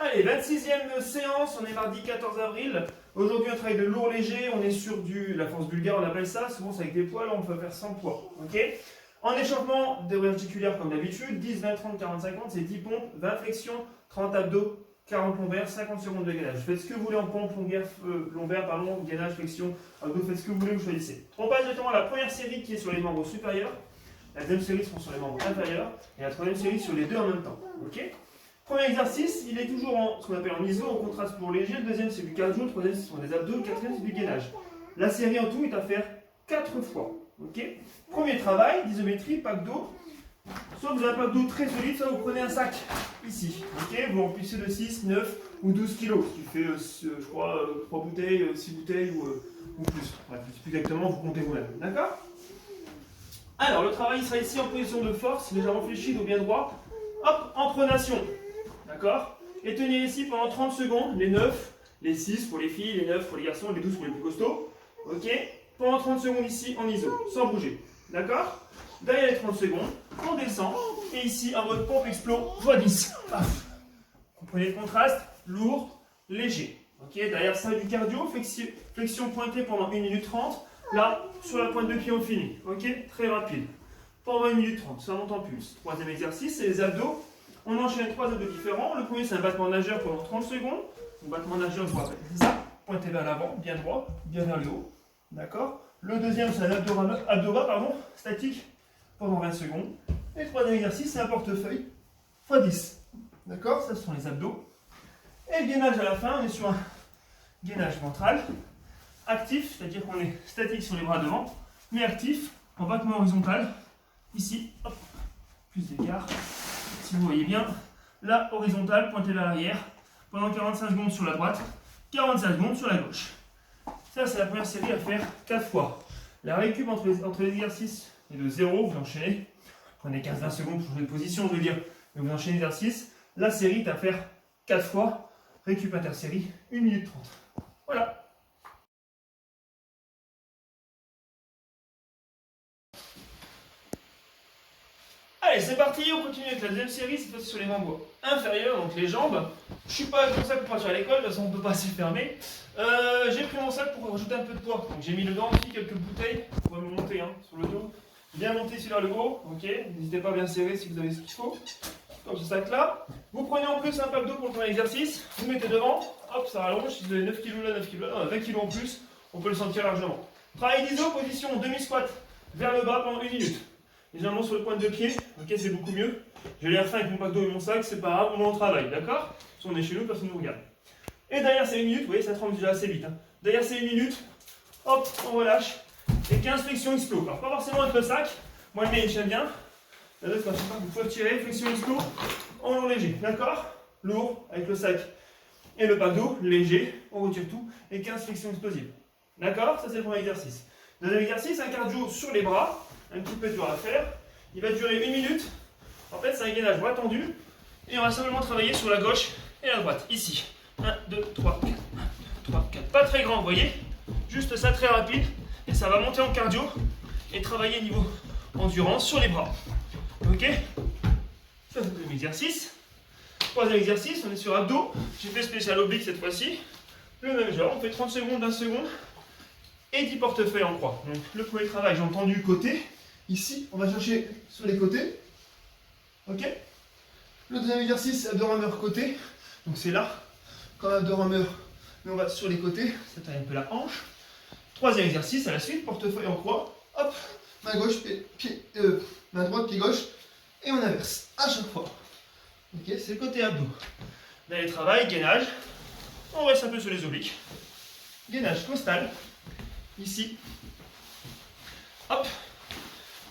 Allez, 26e séance, on est mardi 14 avril. Aujourd'hui, on travaille de lourd léger, on est sur la force bulgare, on appelle ça. Souvent, c'est avec des poids, là, on peut faire sans poids. Ok. En échauffement articulaire, comme d'habitude, 10, 20, 30, 40, 50, c'est 10 pompes, 20 flexions, 30 abdos, 40 lombaires, 50 secondes de gainage. Faites ce que vous voulez en pompe, lombaire, gainage, flexion, abdos, faites ce que vous voulez, vous choisissez. On passe directement à la première série qui est sur les membres supérieurs. La deuxième série sera sur les membres inférieurs. Et la troisième série sur les deux en même temps. Ok. Premier exercice, il est toujours en ce qu'on appelle en iso, en contraste pour léger. Le deuxième, c'est du cardio. Le troisième, ce sont des abdos. Le quatrième, c'est du gainage. La série en tout est à faire 4 fois. Ok. Premier travail, d'isométrie, pack d'eau. Soit vous avez un pack d'eau très solide, soit vous prenez un sac ici. Ok. Vous remplissez de 6, 9 ou 12 kg, ce qui fait, je crois, 3 bouteilles, 6 bouteilles ou plus. Bref, plus exactement, vous comptez vous-même. D'accord. Alors, le travail sera ici en position de force, légèrement fléchi, dos bien droit. Hop, en pronation. D'accord. Et tenir ici pendant 30 secondes, les 9, les 6 pour les filles, les 9 pour les garçons, les 12 pour les plus costauds. Ok. Pendant 30 secondes ici en iso, sans bouger. D'accord. Derrière les 30 secondes, on descend. Et ici, en mode pompe explo, x10. Paf. Comprenez le contraste, lourd, léger. Ok. Derrière ça, du cardio, flexion pointée pendant 1 minute 30. Là, sur la pointe de pied, on finit. Ok. Très rapide. Pendant 1 minute 30, ça monte en pulse. Troisième exercice, c'est les abdos. On enchaîne 3 abdos différents. Le premier, c'est un battement nageur pendant 30 secondes. Le battement nageur, je vous rappelle, c'est ça. Pointez vers l'avant, bien droit, bien vers le haut. D'accord. Le deuxième, c'est un abdomen, statique pendant 20 secondes. Et le troisième exercice, c'est un portefeuille x10. D'accord. Ça, ce sont les abdos. Et le gainage à la fin, on est sur un gainage ventral. Actif, c'est-à-dire qu'on est statique sur les bras devant, mais actif en battement horizontal. Ici, hop, plus d'écart. Si vous voyez bien, là, horizontal, pointé vers l'arrière, pendant 45 secondes sur la droite, 45 secondes sur la gauche. Ça, c'est la première série à faire 4 fois. La récup entre les exercices est de 0, vous enchaînez. Prenez 15-20 secondes pour changer de position, je veux dire, mais vous enchaînez l'exercice. La série est à faire 4 fois. Récup intersérie, 1 minute 30. Voilà. Allez, c'est parti, on continue avec la deuxième série, cette fois-ci sur les membres inférieurs, donc les jambes. Je suis pas avec mon sac pour partir à l'école, de toute façon on ne peut pas s'y fermer. J'ai pris mon sac pour rajouter un peu de poids, donc j'ai mis dedans aussi quelques bouteilles, on va me monter sur le dos. Bien monter sur le gros, ok, n'hésitez pas à bien serrer si vous avez ce qu'il faut. Comme ce sac là. Vous prenez en plus un pack d'eau pour le premier exercice, vous mettez devant, hop, ça rallonge, si vous avez 9 kg là, 9 kg là, 20 kg en plus, on peut le sentir largement. Travail d'iso, position demi-squat, vers le bas pendant 1 minute. Légèrement sur le point de pied, ok, c'est beaucoup mieux. J'ai l'air fin avec mon pack d'eau et mon sac, c'est pas grave, on travaille, d'accord? Si on est chez nous, personne ne nous regarde. Et derrière c'est 1 minute, vous voyez, ça tremble déjà assez vite. Derrière c'est 1 minute, hop, on relâche. Et 15 flexions explo. Alors pas forcément avec le sac, moi le mien il tient bien. La deuxième, je sais pas, vous pouvez tirer, flexion explo, en long léger, d'accord? Lourd, avec le sac et le pack d'eau, léger, on retire tout, et 15 flexions explosives. D'accord? Ça c'est le premier exercice. Deuxième exercice, un cardio sur les bras. Un petit peu dur à faire. Il va durer 1 minute. En fait, c'est un gainage bras tendu. Et on va simplement travailler sur la gauche et la droite. Ici. 1, 2, 3, 4. 1, 2, 3, 4. Pas très grand, vous voyez. Juste ça, très rapide. Et ça va monter en cardio. Et travailler niveau endurance sur les bras. Ok. Ça, c'est le deuxième exercice. Troisième exercice, on est sur abdos. J'ai fait spécial oblique cette fois-ci. Le même genre. On fait 30 secondes, 1 seconde. Et 10 portefeuilles en croix. Donc, le premier travail, j'ai entendu côté. Ici, on va chercher sur les côtés. Ok. Le deuxième exercice, c'est abdo-rameur côté. Donc c'est là, comme abdo-rameur, mais on va sur les côtés. Ça taille un peu la hanche. Troisième exercice, à la suite, portefeuille en croix. Hop, main gauche, main droite, pied gauche. Et on inverse à chaque fois. Ok, c'est le côté abdo. Là, le travail, gainage. On reste un peu sur les obliques. Gainage costal. Ici. Hop.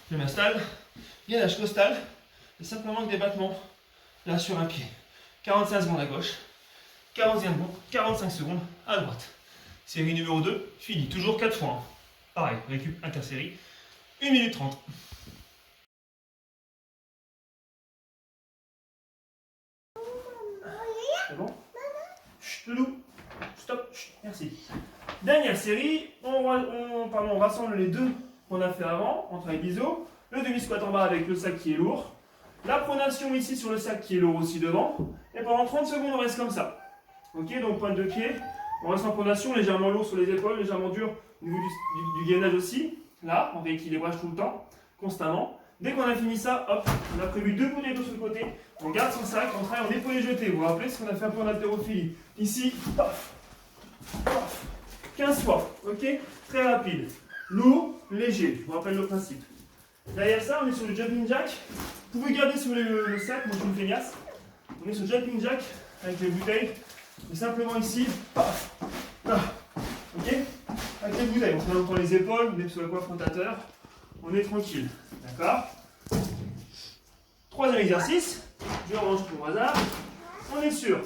Je m'installe, gainage costal, et simplement que des battements là sur un pied. 45 secondes à gauche, 45 secondes à droite. Série numéro 2, fini, toujours 4 fois. Pareil, récup intersérie, 1 minute 30. C'est bon? Chut, loulou, stop, chut, merci. Dernière série, on rassemble les deux qu'on a fait avant, on travaille d'iso, le demi-squat en bas avec le sac qui est lourd, La pronation ici sur le sac qui est lourd aussi devant. Et pendant 30 secondes, on reste comme ça. Ok, donc pointe de pied. On reste en pronation, légèrement lourd sur les épaules, légèrement dur au niveau du gainage aussi. Là, on rééquilibrage tout le temps, constamment. Dès qu'on a fini ça, hop, on a prévu 2 poignées de sur le côté. On garde son sac, on travaille en épaulé jeté. Vous vous rappelez ce qu'on a fait un peu en haltérophilie. Ici, paf, paf, 15 fois. Ok, très rapide. Lourd, léger. Je vous rappelle le principe. Derrière ça, on est sur le jumping jack. Vous pouvez garder sur le sac, moi je suis une feignasse. On est sur le jumping jack avec les bouteilles. Et simplement ici, paf, paf. Ok, avec les bouteilles, on fait longtemps les épaules, on est sur le coiffe rotateur. On est tranquille. D'accord. Troisième exercice. Je range tout au hasard. On est sur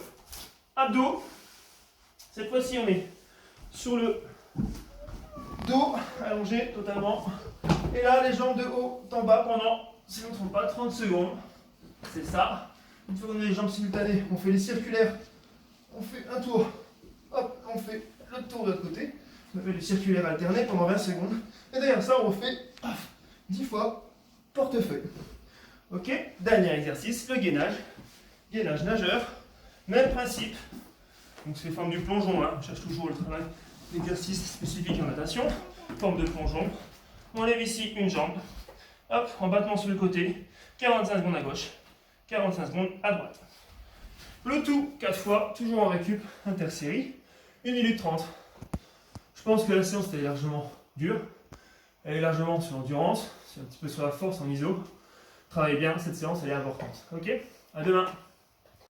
abdos. Cette fois-ci, on est sur le dos allongé totalement. Et là, les jambes de haut en bas pendant, si on ne trompe pas, 30 secondes. C'est ça. Une fois qu'on a les jambes simultanées, on fait les circulaires. On fait un tour. Hop, on fait le tour de l'autre côté. On fait les circulaires alternés pendant 20 secondes. Et derrière ça, on refait 10 fois portefeuille. Ok, dernier exercice, le gainage. Gainage nageur. Même principe. Donc c'est forme du plongeon. Hein. On cherche toujours le travail d'exercice spécifique en natation. Forme de plongeon. On lève ici une jambe. Hop, en battement sur le côté. 45 secondes à gauche. 45 secondes à droite. Le tout 4 fois, toujours en récup, intersérie. 1 minute 30. Je pense que la séance était largement dure. Elle est largement sur l'endurance, un petit peu sur la force en iso. Travaillez bien, cette séance elle est importante. Ok, à demain.